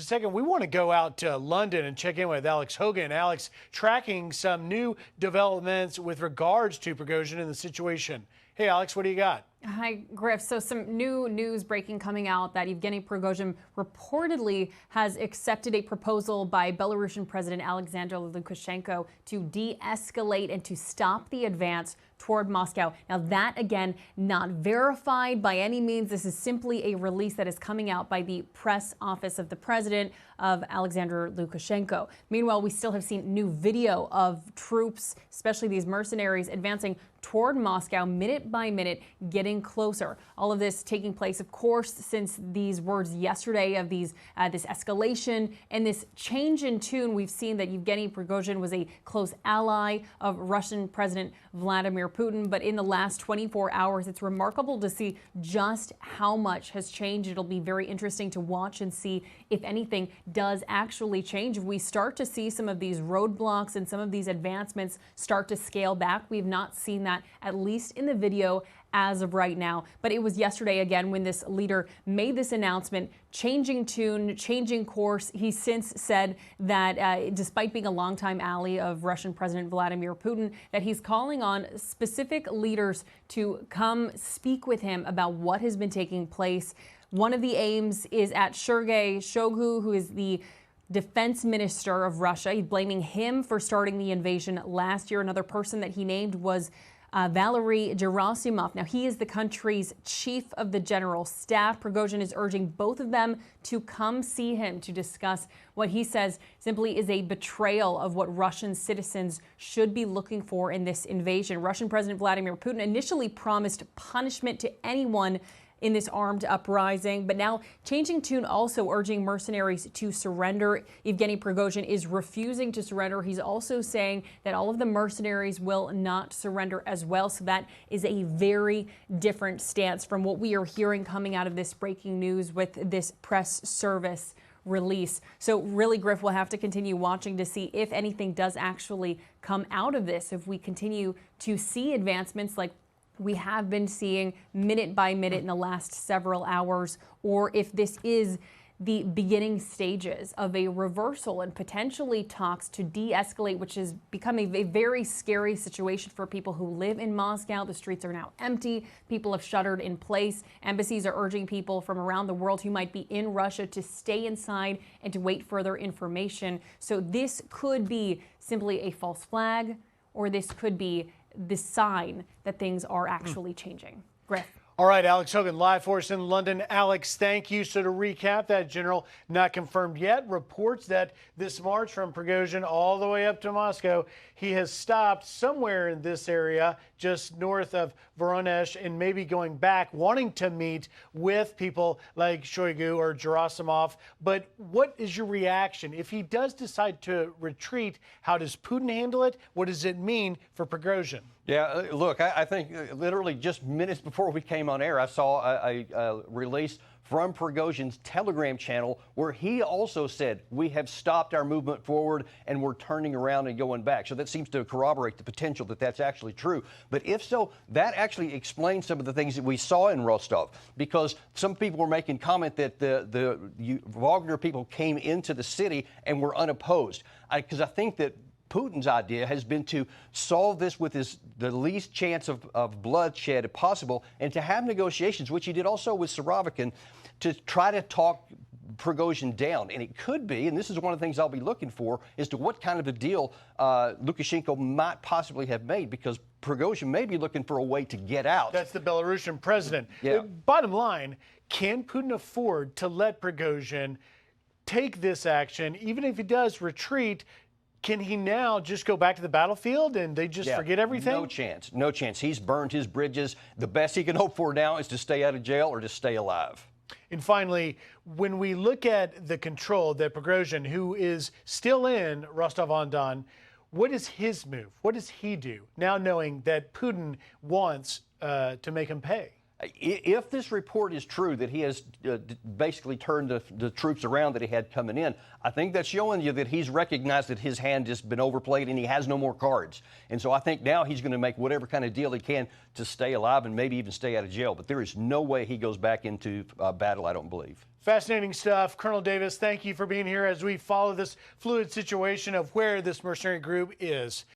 a second, we want to go out to London and check in with Alex Hogan. Alex, tracking some new developments with regards to Prigozhin and the situation. Hey, Alex, what do you got? Hi, Griff. So some new news breaking coming out that Yevgeny Prigozhin reportedly has accepted a proposal by Belarusian President Alexander Lukashenko to de-escalate and to stop the advance toward Moscow. Now that, again, not verified by any means. This is simply a release that is coming out by the press office of the president of Alexander Lukashenko. Meanwhile, we still have seen new video of troops, especially these mercenaries, advancing toward Moscow minute by minute, getting closer. All of this taking place, of course, since these words yesterday of this escalation and this change in tune. We've seen that Yevgeny Prigozhin was a close ally of Russian President Vladimir Putin, but in the last 24 hours, it's remarkable to see just how much has changed. It'll be very interesting to watch and see if anything does actually change. If we start to see some of these roadblocks and some of these advancements start to scale back, we've not seen that, at least in the video, as of right now. But it was yesterday again when this leader made this announcement, changing tune, changing course. He since said that despite being a longtime ally of Russian President Vladimir Putin, that he's calling on specific leaders to come speak with him about what has been taking place. One of the aims is at Sergei Shoigu, who is the Defense Minister of Russia. He's blaming him for starting the invasion last year. Another person that he named was Valery Gerasimov. Now, he is the country's chief of the general staff. Prigozhin is urging both of them to come see him to discuss what he says simply is a betrayal of what Russian citizens should be looking for in this invasion. Russian President Vladimir Putin initially promised punishment to anyone in this armed uprising, but now changing tune, also urging mercenaries to surrender. Yevgeny Prigozhin is refusing to surrender. He's also saying that all of the mercenaries will not surrender as well. So that is a very different stance from what we are hearing coming out of this breaking news with this press service release. So really, Griff, we'll have to continue watching to see if anything does actually come out of this, if we continue to see advancements like we have been seeing minute by minute in the last several hours, or if this is the beginning stages of a reversal and potentially talks to de-escalate, which has become a very scary situation for people who live in Moscow. The streets are now empty. People have shuttered in place. Embassies are urging people from around the world who might be in Russia to stay inside and to wait further information. So this could be simply a false flag, or this could be the sign that things are actually changing. Griff. All right, Alex Hogan, live for us in London. Alex, thank you. So to recap, that general not confirmed yet reports that this march from Prigozhin all the way up to Moscow, he has stopped somewhere in this area just north of Voronezh and maybe going back, wanting to meet with people like Shoigu or Gerasimov. But what is your reaction? If he does decide to retreat, how does Putin handle it? What does it mean for Prigozhin? Yeah, look, I think literally just minutes before we came on air, I saw a release from Prigozhin's Telegram channel where he also said, we have stopped our movement forward and we're turning around and going back. So that seems to corroborate the potential that that's actually true. But if so, that actually explains some of the things that we saw in Rostov, because some people were making comment that the Wagner people came into the city and were unopposed. Because I think that Putin's idea has been to solve this with the least chance of bloodshed possible, and to have negotiations, which he did also with Surovikin, to try to talk Prigozhin down. And it could be, and this is one of the things I'll be looking for, as to what kind of a deal Lukashenko might possibly have made, because Prigozhin may be looking for a way to get out. That's the Belarusian president. Yeah. Bottom line, can Putin afford to let Prigozhin take this action, even if he does retreat? Can he now just go back to the battlefield and they just forget everything? No chance. No chance. He's burned his bridges. The best he can hope for now is to stay out of jail or to stay alive. And finally, when we look at the control that Prigozhin, who is still in Rostov-on-Don, what is his move? What does he do now, knowing that Putin wants to make him pay? If this report is true that he has basically turned the troops around that he had coming in, I think that's showing you that he's recognized that his hand has been overplayed and he has no more cards. And so I think now he's going to make whatever kind of deal he can to stay alive and maybe even stay out of jail. But there is no way he goes back into battle, I don't believe. Fascinating stuff. Colonel Davis, thank you for being here as we follow this fluid situation of where this mercenary group is.